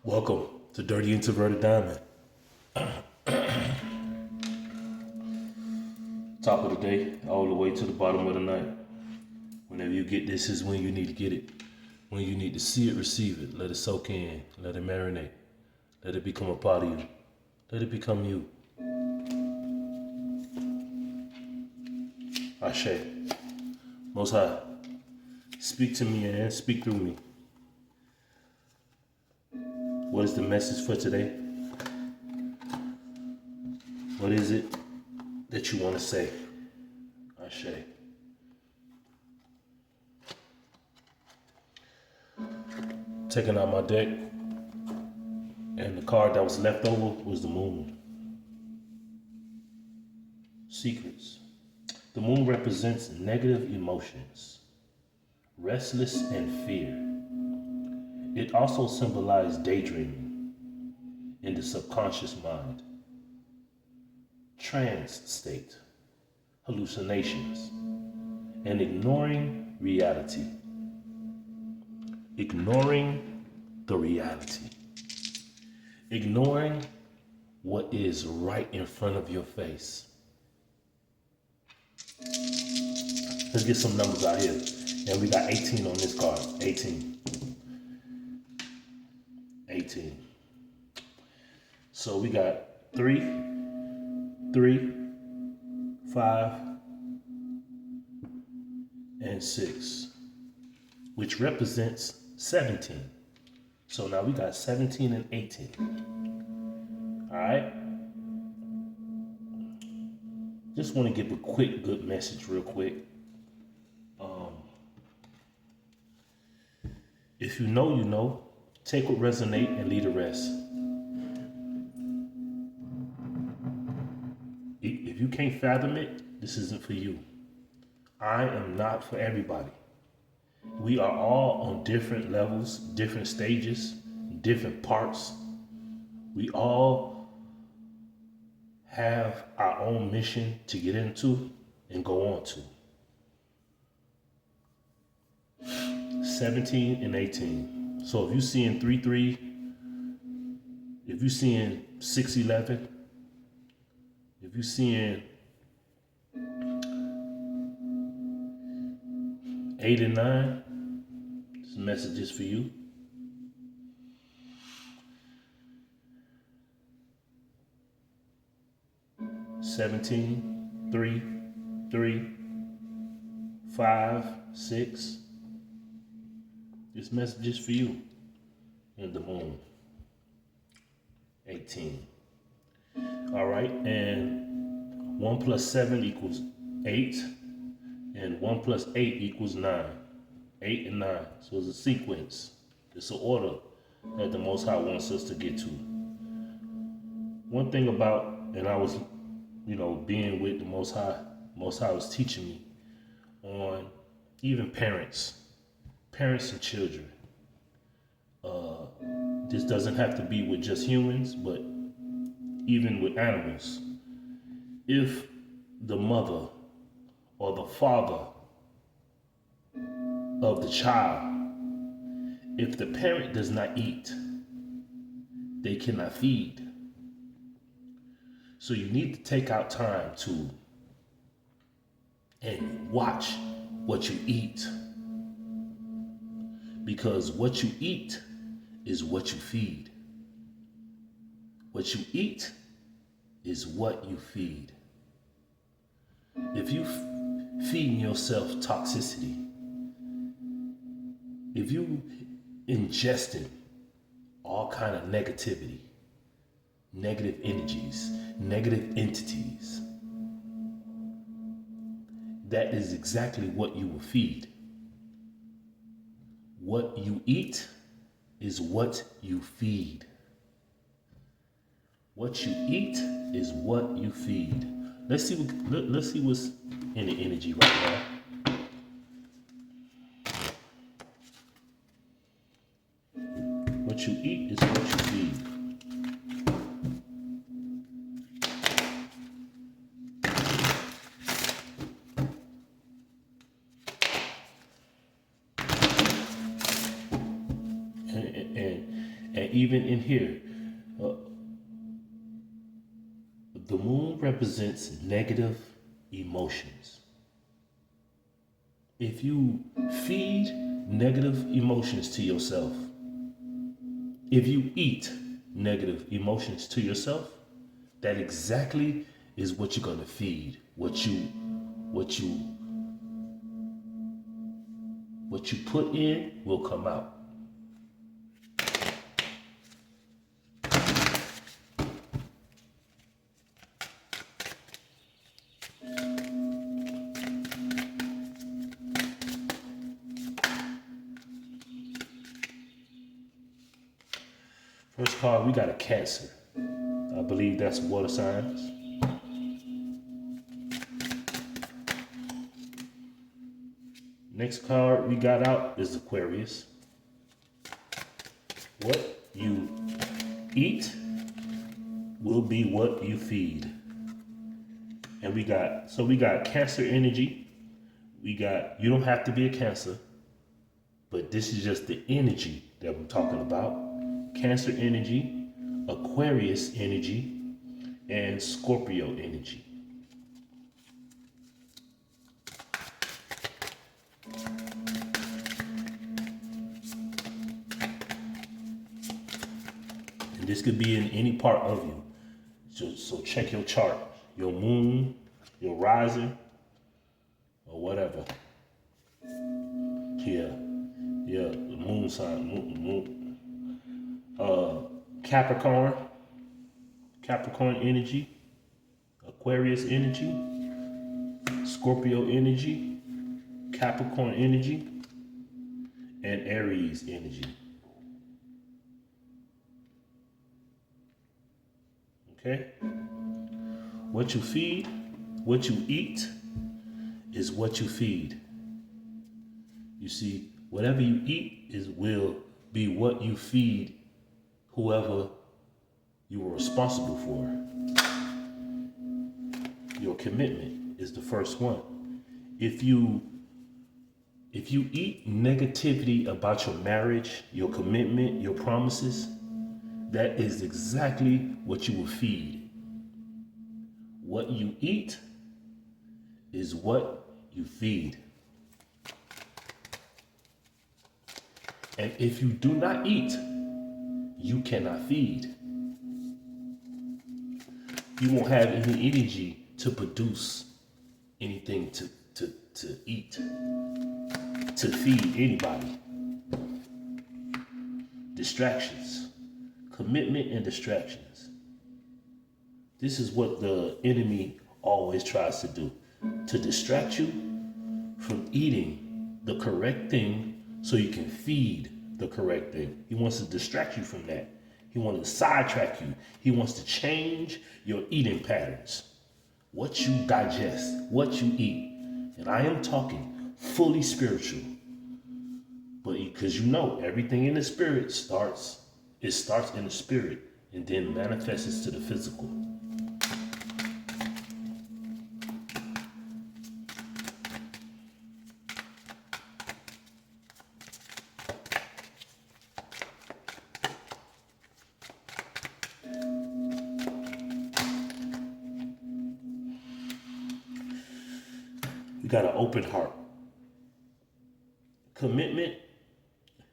Welcome to Dirty Introverted Diamond. Top of the day, all the way to the bottom of the night. Whenever you get this is when you need to get it. When you need to see it, receive it. Let it soak in. Let it marinate. Let it become a part of you. Let it become you. Ashe. Most High, speak to me and speak through me. What is the message for today? What is it that you want to say? Ashe. Taking out my deck, and the card that was left over was the moon. Secrets. The moon represents negative emotions, restless and fear. It also symbolizes daydreaming in the subconscious mind, trance state, hallucinations, and ignoring reality. Ignoring the reality. Ignoring what is right in front of your face. Let's get some numbers out here. And we got 18 on this card. 18. 18. So we got 3, 3, 5, and 6, which represents 17. So now we got 17 and 18. All right. Just want to give a quick, good message real quick. If you know, you know. Take what resonate and leave the rest. If you can't fathom it, this isn't for you. I am not for everybody. We are all on different levels, different stages, different parts. We all have our own mission to get into and go on to. 17 and 18. So if you're seeing 3-3, if you're seeing 6-11, if you're seeing 8 and 9, this message is for you. Seventeen, 3, 3, 5, 6. This message is for you. And the moon. 18. All right, and 1 plus 7 equals 8, and 1 plus 8 equals 9. 8 and 9. So it's a sequence. It's an order that the Most High wants us to get to. One thing about, and I was, being with the Most High was teaching me on even parents and children. This doesn't have to be with just humans, but even with animals. If the mother or the father of the child, if the parent does not eat, they cannot feed. So you need to take out time to and watch what you eat. Because what you eat is what you feed. What you eat is what you feed. If you feeding yourself toxicity, if you ingesting all kind of negativity, negative energies, negative entities, that is exactly what you will feed. What you eat is what you feed. What you eat is what you feed. Let's see what's in the energy right now. What you eat is what you feed. even in here, uh, the moon represents negative emotions. If you feed negative emotions to yourself, if you eat negative emotions to yourself, that exactly is what you're going to feed. What you put in will come out. First card, we got a Cancer. I believe that's water signs. Next card we got out is Aquarius. What you eat will be what you feed. And we got Cancer energy. We got, you don't have to be a Cancer, but this is just the energy that we're talking about. Cancer energy, Aquarius energy, and Scorpio energy. And this could be in any part of you. So check your chart, your moon, your rising, or whatever. Yeah, the moon sign, Capricorn energy, Aquarius energy, Scorpio energy, Capricorn energy, and Aries energy. Okay? What you feed, what you eat is what you feed. You see, whatever you eat will be what you feed whoever you were responsible for. Your commitment is the first one. If you eat negativity about your marriage, your commitment, your promises, that is exactly what you will feed. What you eat is what you feed. And if you do not eat, you cannot feed. You won't have any energy to produce anything to eat, to feed anybody. Distractions, commitment and distractions. This is what the enemy always tries to do, to distract you from eating the correct thing so you can feed the correct thing. He wants to distract you from that. He wants to sidetrack you. He wants to change your eating patterns. What you digest, what you eat. And I am talking fully spiritual. But because you know everything in the spirit starts in the spirit and then manifests to the physical. You got an open heart. Commitment.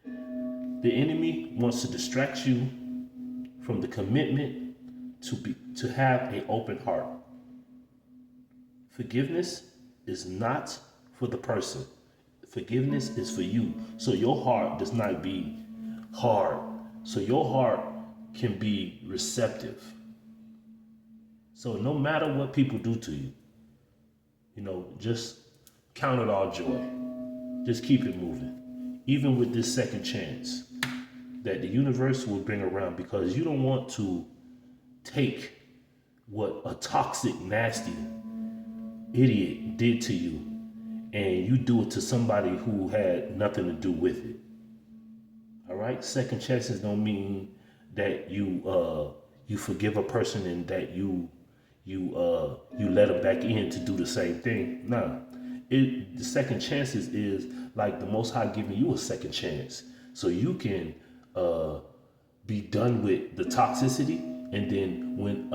The enemy wants to distract you from the commitment to have an open heart. Forgiveness is not for the person. Forgiveness is for you. So your heart does not be hard. So your heart can be receptive. So no matter what people do to you, just count it all joy. Just keep it moving. Even with this second chance that the universe will bring around, because you don't want to take what a toxic, nasty idiot did to you and you do it to somebody who had nothing to do with it. All right? Second chances don't mean that you forgive a person and that you let them back in to do the same thing. Nah. The second chances is like the Most High giving you a second chance so you can be done with the toxicity, and then when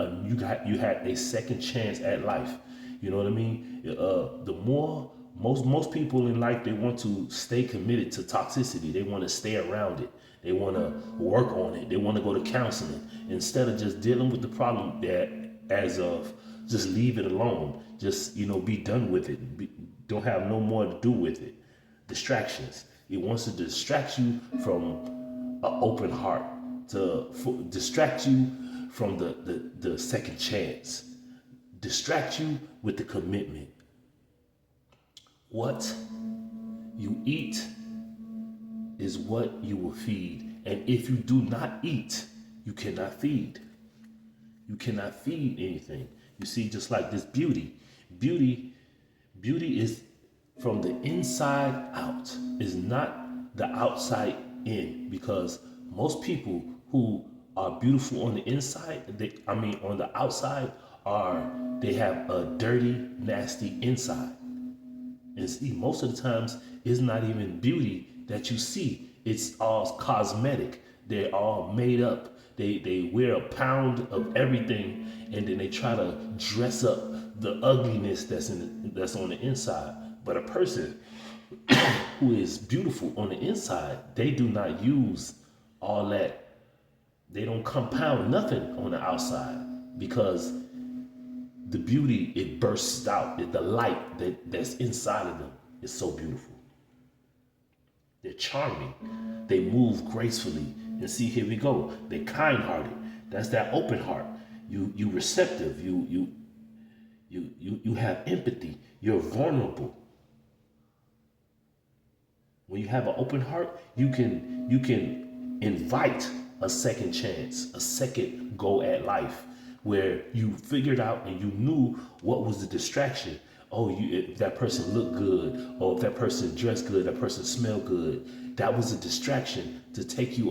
you had a second chance at life. You know what I mean? The more most people in life, they want to stay committed to toxicity. They want to stay around it. They want to work on it. They want to go to counseling instead of just dealing with the problem that as of just leave it alone. Just be done with it. Don't have no more to do with it. Distractions. It wants to distract you from an open heart, to distract you from the second chance, distract you with the commitment. What you eat is what you will feed. And if you do not eat, you cannot feed. You cannot feed anything. You see, just like this beauty is from the inside out, is not the outside in, because most people who are beautiful on the inside, on the outside, they have a dirty, nasty inside. And see, most of the times, it's not even beauty that you see. It's all cosmetic. They're all made up. They wear a pound of everything, and then they try to dress up the ugliness that's on the inside. But a person who is beautiful on the inside, they do not use all that. They don't compound nothing on the outside, because the beauty, it bursts out. The light that's inside of them is so beautiful. They're charming. They move gracefully. And see, here we go. They're kind-hearted. That's that open heart. You receptive. You have empathy. You're vulnerable. When you have an open heart, you can invite a second chance, a second go at life, where you figured out and you knew what was the distraction. Oh, if that person looked good, or if that person dressed good, that person smelled good. That was a distraction to take you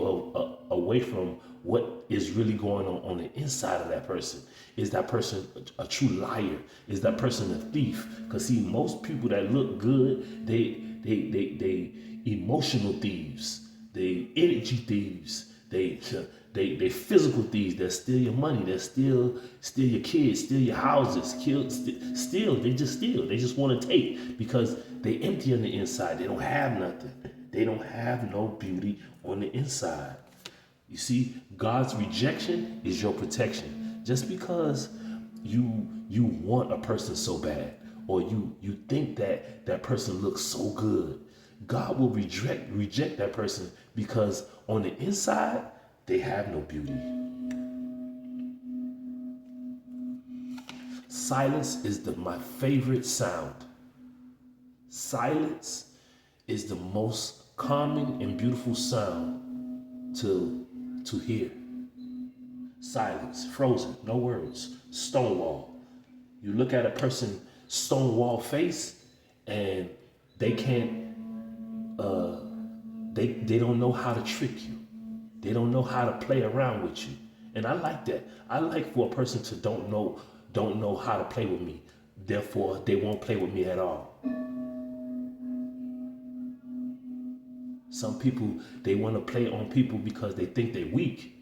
away from what is really going on the inside of that person. Is that person a true liar? Is that person a thief? Because see, most people that look good, they emotional thieves, they energy thieves, they physical thieves that steal your money, that steal your kids, steal your houses, steal. They just want to take, because they empty on the inside. They don't have nothing. They don't have no beauty on the inside. You see, God's rejection is your protection. Just because you want a person so bad, or you think that person looks so good, God will reject that person, because on the inside, they have no beauty. Silence is my favorite sound. Silence is the most calming and beautiful sound to hear. Silence, frozen, no words, stonewall. You look at a person stonewall face, and they can't. They don't know how to trick you. They don't know how to play around with you. And I like that. I like for a person to don't know how to play with me. Therefore, they won't play with me at all. Some people, they want to play on people because they think they're weak.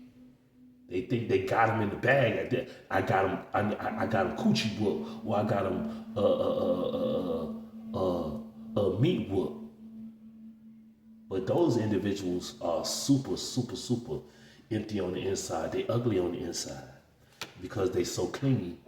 They think they got them in the bag. I got them. I got them coochie whoop, or I got them a meat whoop. But those individuals are super, super, super empty on the inside. They ugly on the inside, because they so clingy.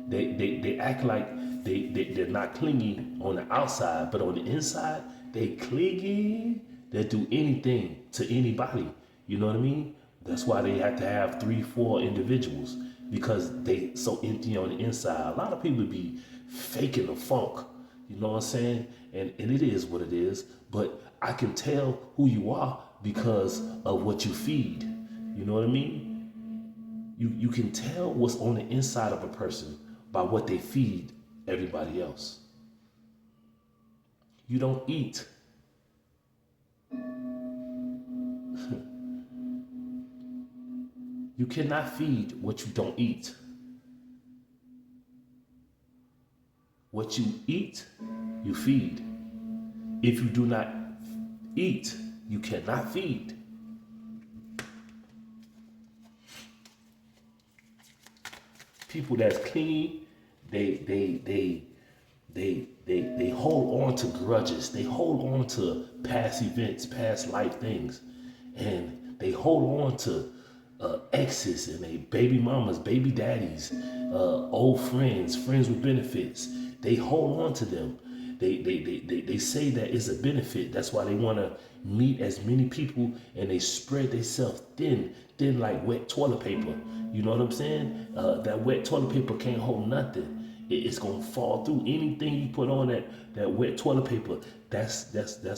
They act like they're not clingy on the outside, but on the inside, they clingy. They'll do anything to anybody. You know what I mean? That's why they have to have 3-4 individuals, because they so empty on the inside. A lot of people be faking the funk. You know what I'm saying? And it is what it is. But I can tell who you are because of what you feed. You know what I mean? You can tell what's on the inside of a person by what they feed everybody else. You don't eat. You cannot feed what you don't eat. What you eat, you feed. If you do not eat, you cannot feed. People that's clean, they they they they hold on to grudges. They hold on to past events, past life things, and they hold on to exes and they baby mamas, baby daddies, old friends, friends with benefits. They hold on to them. They say that it's a benefit. That's why they want to meet as many people and they spread themselves thin like wet toilet paper. You know what I'm saying? That wet toilet paper can't hold nothing. It's gonna fall through anything you put on that wet toilet paper. That's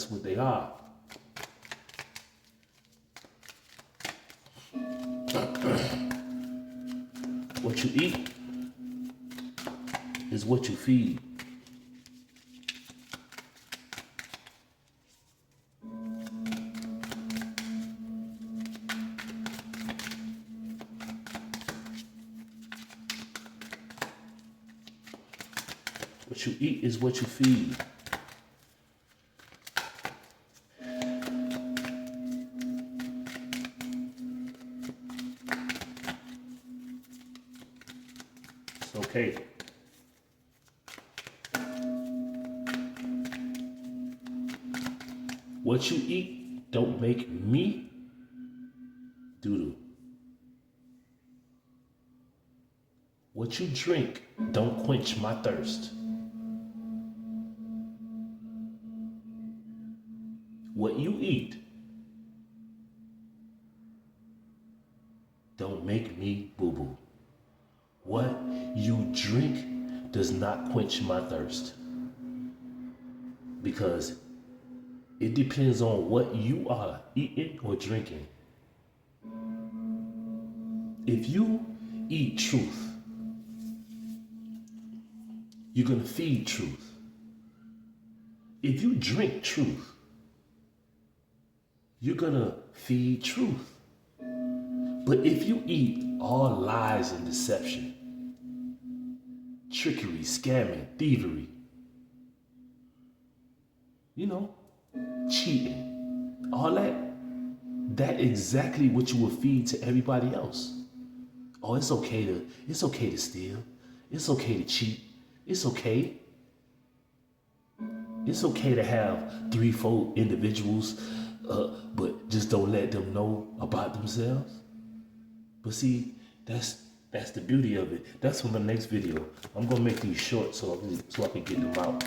what they are. What you eat is what you feed. What you eat is what you feed. It's okay. What you eat don't make me doo-doo. What you drink don't quench my thirst. What you eat don't make me boo-boo. What you drink does not quench my thirst. Because it depends on what you are eating or drinking. If you eat truth, you're gonna feed truth. If you drink truth, you're gonna feed truth. But if you eat all lies and deception, trickery, scamming, thievery, cheating, all that exactly what you will feed to everybody else. Oh, it's okay to steal. It's okay to cheat. It's okay. It's okay to have 3-4 individuals, but just don't let them know about themselves. But see, that's the beauty of it. That's for the next video. I'm gonna make these short so I can get them out.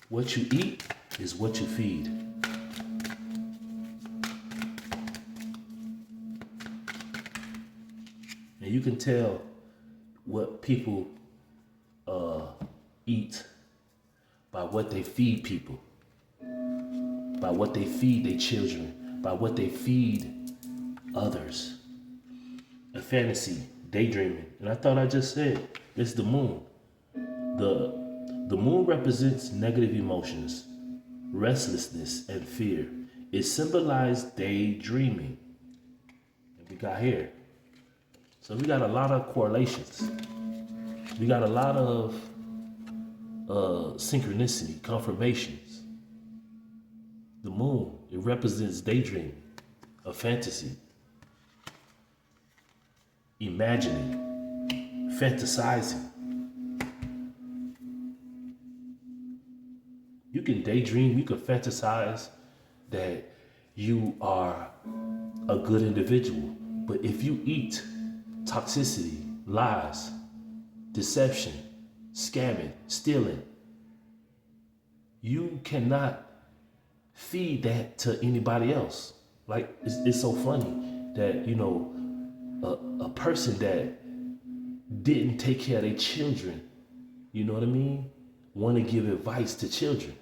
What you eat is what you feed. And you can tell what people eat by what they feed people, by what they feed their children, by what they feed others. A fantasy, daydreaming. And I thought I just said, it's the moon. The moon represents negative emotions, restlessness, and fear. It symbolized daydreaming. And we got here. So we got a lot of correlations. We got a lot of synchronicity, confirmations. The moon, it represents daydreaming, a fantasy, imagining, fantasizing. You can daydream, you can fantasize that you are a good individual. But if you eat toxicity, lies, deception, scamming, stealing, you cannot feed that to anybody else. Like, it's so funny that, a person that didn't take care of their children, you know what I mean, want to give advice to children.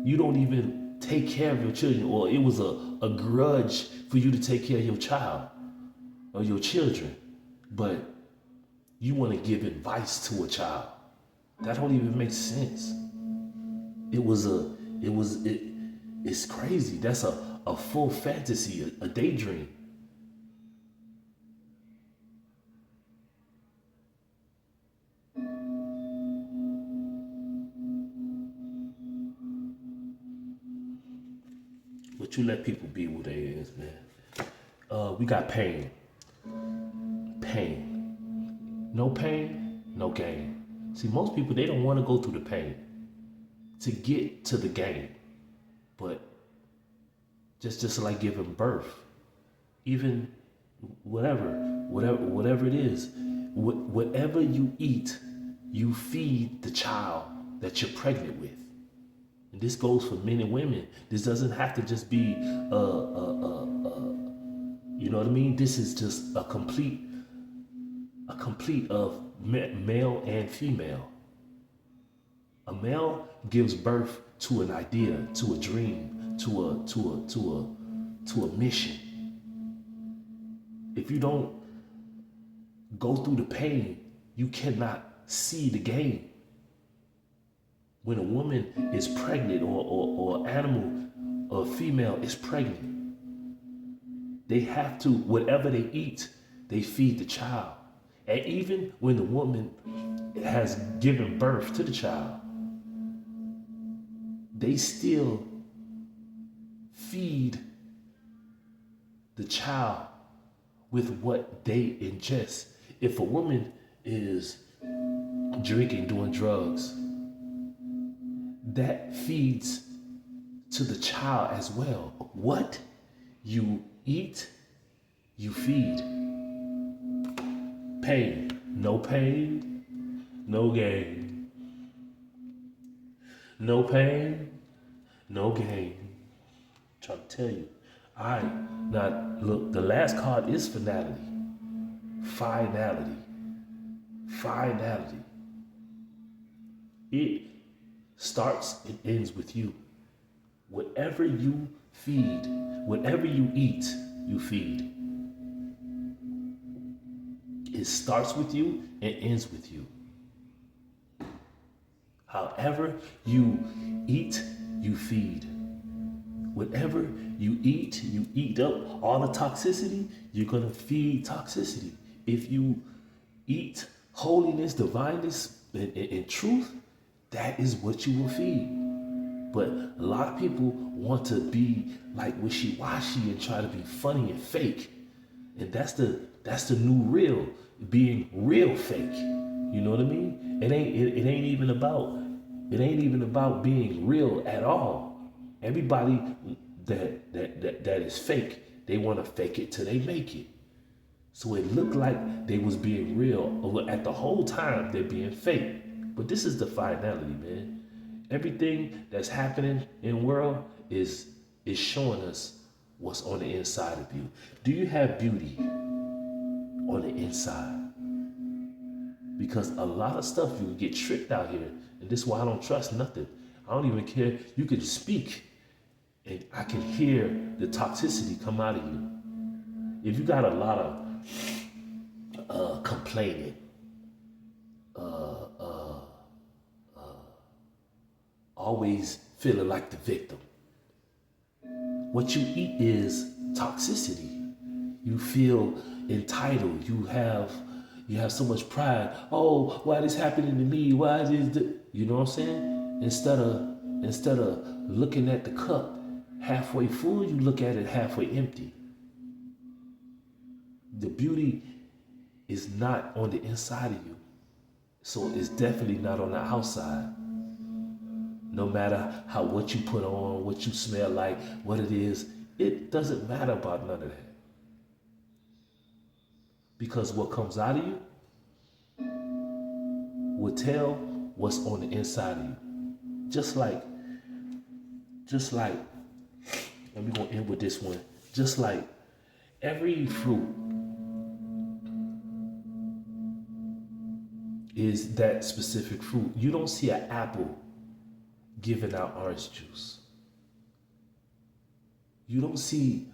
You don't even take care of your children, or it was a grudge for you to take care of your child or your children, but you want to give advice to a child. That don't even make sense. It's crazy. That's a full fantasy, a daydream. But you let people be what they is, man. We got pain. Pain. No pain, no gain. See, most people, they don't want to go through the pain to get to the gain. But just like giving birth, even whatever it is, whatever you eat, you feed the child that you're pregnant with. And this goes for men and women. This doesn't have to just be, you know what I mean? This is just a complete of male and female. A male gives birth to an idea, to a dream, to a mission. If you don't go through the pain, you cannot see the gain. When a woman is pregnant or animal or female is pregnant, they have to, whatever they eat, they feed the child. And even when the woman has given birth to the child, they still feed the child with what they ingest. If a woman is drinking, doing drugs, that feeds to the child as well. What you eat, you feed. Pain, no gain. No pain, no gain. I'm trying to tell you. All right, now look, the last card is finality. Finality. It starts and ends with you. Whatever you feed, whatever you eat, you feed. It starts with you and ends with you. However you eat, you feed. Whatever you eat up all the toxicity, you're going to feed toxicity. If you eat holiness, divineness, and truth, that is what you will feed. But a lot of people want to be like wishy-washy and try to be funny and fake. And that's the new real, being real fake. You know what I mean? It ain't even about being real at all. Everybody that is fake, they want to fake it till they make it. So it looked like they was being real at the whole time they're being fake. But this is the finality, man. Everything that's happening in the world is showing us what's on the inside of you. Do you have beauty on the inside? Because a lot of stuff you get tricked out here, and this is why I don't trust nothing. I don't even care. You can speak, and I can hear the toxicity come out of you. If you got a lot of complaining, always feeling like the victim, what you eat is toxicity. You feel entitled. You have so much pride. Oh, why this happening to me? Why is this? You know what I'm saying? Instead of looking at the cup halfway full, you look at it halfway empty. The beauty is not on the inside of you, so it's definitely not on the outside. No matter what you put on, what you smell like, what it is, it doesn't matter about none of that. Because what comes out of you will tell what's on the inside of you. Just like, and we're gonna end with this one. Just like every fruit is that specific fruit. You don't see an apple giving out orange juice. You don't see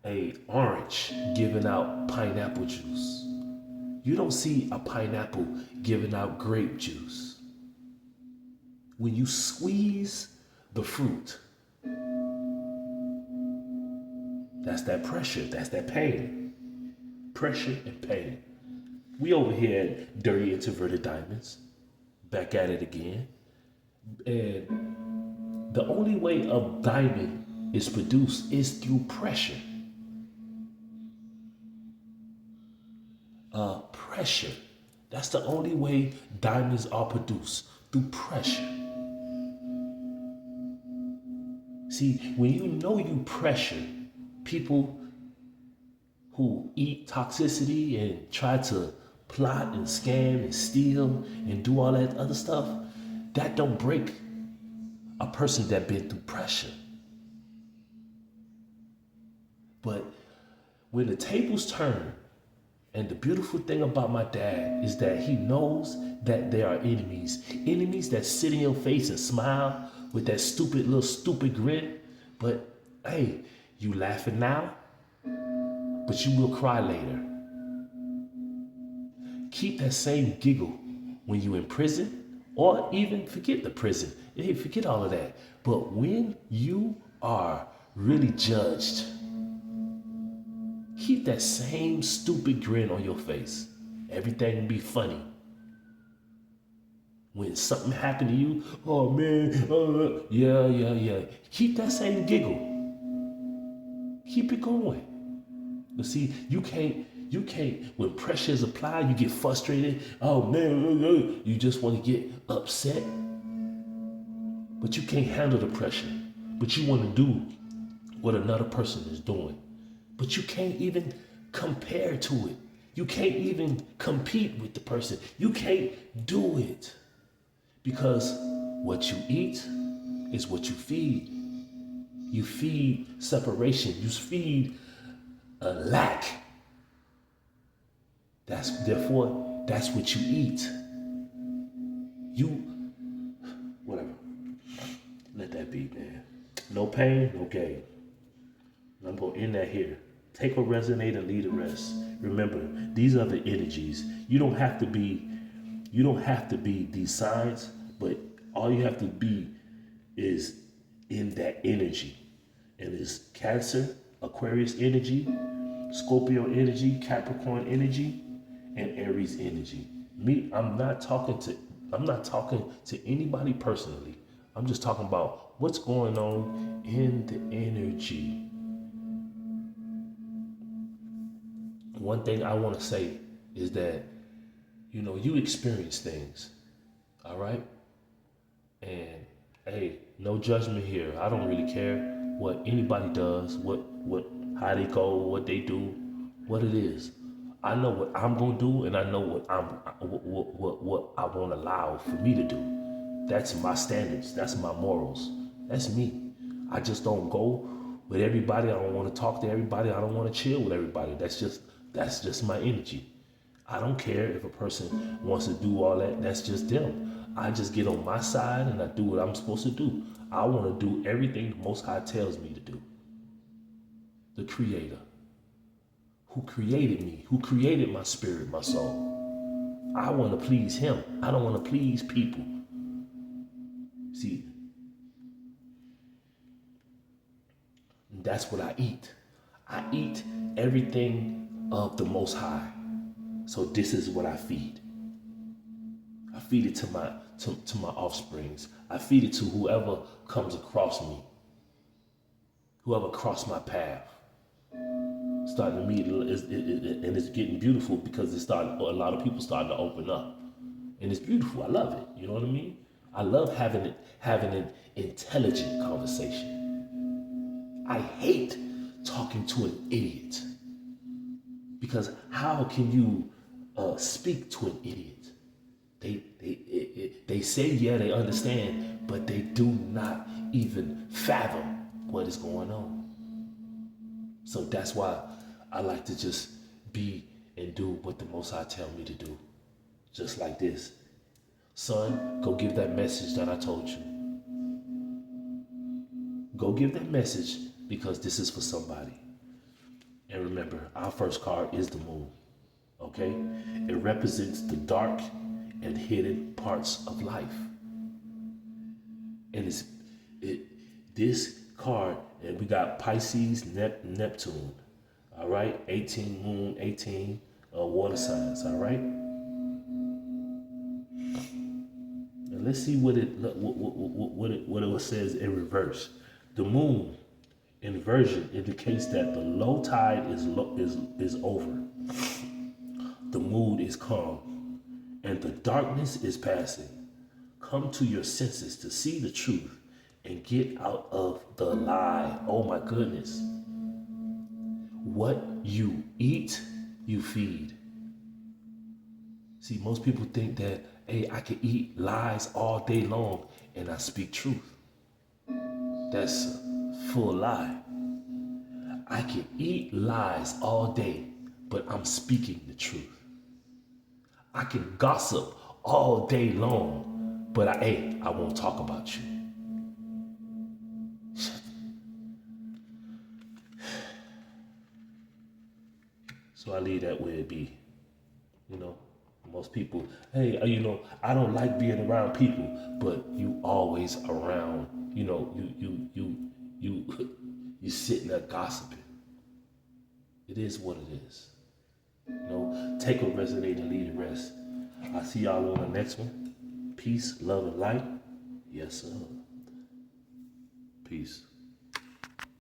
an orange giving out pineapple juice. You don't see a pineapple giving out grape juice. When you squeeze the fruit, that's that pressure, that's that pain. Pressure and pain. We over here at Dirty Introverted Diamonds, back at it again. And the only way a diamond is produced is through pressure. Pressure. That's the only way diamonds are produced, through pressure. See, when you know you pressure people who eat toxicity and try to plot and scam and steal and do all that other stuff, that don't break a person that been through pressure. But when the tables turn, and the beautiful thing about my dad is that he knows that there are enemies that sit in your face and smile with that stupid grin. But hey, you laughing now, but you will cry later. Keep that same giggle when you in prison, or even forget the prison. Hey, forget all of that. But when you are really judged, keep that same stupid grin on your face. Everything will be funny. When something happened to you, oh man, yeah. Keep that same giggle. Keep it going. But see, you can't, when pressure is applied, you get frustrated. Oh man, you just want to get upset. But you can't handle the pressure. But you want to do what another person is doing. But you can't even compare to it. You can't even compete with the person. You can't do it. Because what you eat is what you feed. You feed separation. You feed a lack. Therefore, that's what you eat. Whatever. Let that be, man. No pain, no gain. I'm going to end that here. Take what resonates and leave the rest. Remember, these are the energies. You don't have to be these signs, but all you have to be is in that energy. And it's Cancer, Aquarius energy, Scorpio energy, Capricorn energy, and Aries energy. I'm not talking to anybody personally. I'm just talking about what's going on in the energy. One thing I want to say is that, you experience things, all right? And hey, no judgment here. I don't really care what anybody does, how they go, what they do, what it is. I know what I'm gonna do, and I know what I won't allow for me to do. That's my standards. That's my morals. That's me. I just don't go with everybody. I don't want to talk to everybody. I don't want to chill with everybody. That's just my energy. I don't care if a person wants to do all that. That's just them. I just get on my side and I do what I'm supposed to do. I want to do everything the Most High tells me to do. The Creator, who created me, who created my spirit, my soul. I want to please Him. I don't want to please people. See, that's what I eat. I eat everything of the Most High. So this is what I feed. I feed it to my offsprings. I feed it to whoever comes across me. Whoever crossed my path. Starting to meet, and it's getting beautiful because a lot of people starting to open up. And it's beautiful. I love it. You know what I mean? I love having an intelligent conversation. I hate talking to an idiot. Because how can you speak to an idiot? They say, yeah, they understand, but they do not even fathom what is going on. So that's why I like to just be and do what the Most High tell me to do. Just like this. Son, go give that message that I told you. Go give that message because this is for somebody. And remember, our first card is the moon. Okay? It represents the dark and hidden parts of life. And this card, and we got Pisces, Neptune. All right? 18 moon, 18 water signs. All right? And let's see what it says in reverse. The moon Inversion indicates that the low tide is over. The mood is calm, and the darkness is passing. Come to your senses to see the truth and get out of the lie. Oh my goodness. What you eat, you feed. See, most people think that, hey, I can eat lies all day long and I speak truth. That's a full lie. I can eat lies all day, but I'm speaking the truth. I can gossip all day long, but I won't talk about you. So I leave that where it be. You know, most people, hey, I don't like being around people, but you always around. You sitting there gossiping. It is what it is. Take what resonate and leave the rest. I'll see y'all on the next one. Peace, love, and light. Yes, sir. Peace.